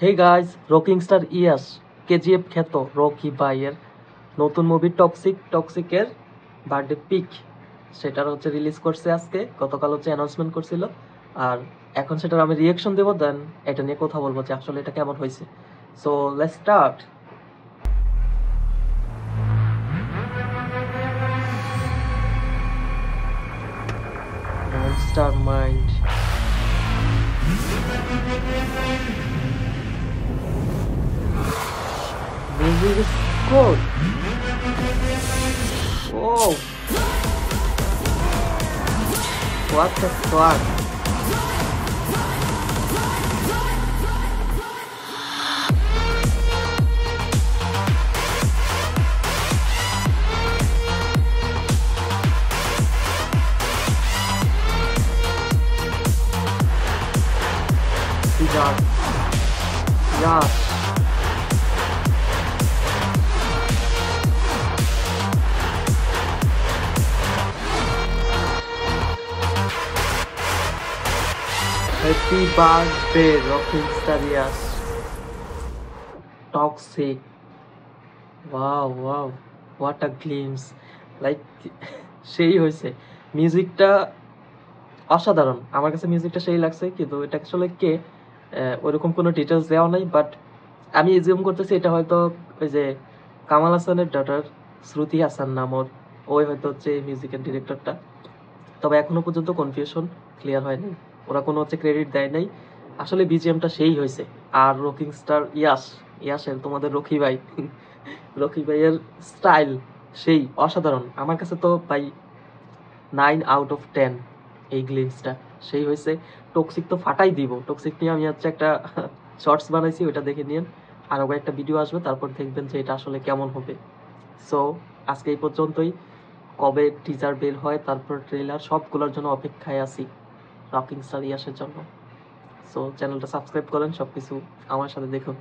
Hey guys, rocking star ইয়াস কেজিএফ খ্যাত Rocky ভাইয়ের নতুন মুভি টক্সিকের বার্থডে পিক সেটার রিলিজ করছে আজকে। গতকাল অ্যানাউন্সমেন্ট করছিল। আর এখন সেটার আমি রিয়াকশন দেবো, দেন এটা নিয়ে কথা বলবো যে আসলে এটা কেমন হয়েছে। So let's start. Monster mind, music is good. Whoa, what the fuck? Yeah, yeah. Happy birthday, Rocking Star Yas. Toxic. Wow, what a glimpse. Like, সেই হয়েছে মিউজিকটা অসাধারণ। আমার কাছে মিউজিকটা সেই লাগছে, কিন্তু এটা আসলে কে ওইরকম কোনো ডিটেলস দেওয়া নাই। বাট আমি এজিউম করতেছি এটা হয়তো ওই যে কামাল হাসানের ডটার শ্রুতি হাসান নামর, ওই হয়তো মিউজিকের ডিরেক্টরটা। তবে এখনো পর্যন্ত কনফিউশন ক্লিয়ার হয়নি, ওরা কোনো ক্রেডিট দেয় নাই। আসলে বিজিএমটা সেই হয়েছে। আর রকিং স্টার ইয়াসের তোমাদের রকি ভাই রকি ভাইয়ের স্টাইল সেই অসাধারণ। আমার কাছে তো ভাই 9 আউট অফ 10 এই গ্লিমসটা সেই হয়েছে। টক্সিক তো ফাটাই দিব। টক্সিক নিয়ে আমি একটা শর্টস বানাইছি, ওইটা দেখে নিন। আরও একটা ভিডিও আসবে, তারপর দেখবেন যে এটা আসলে কেমন হবে। সো আজকে এই পর্যন্তই। কবে টিজার বের হয়, তারপর ট্রেলার, সবগুলোর জন্য অপেক্ষায় আছি রকিং স্টার ইয়াসের জন্য। সো চ্যানেলটা সাবস্ক্রাইব করেন, সবকিছু আমার সাথে দেখুন।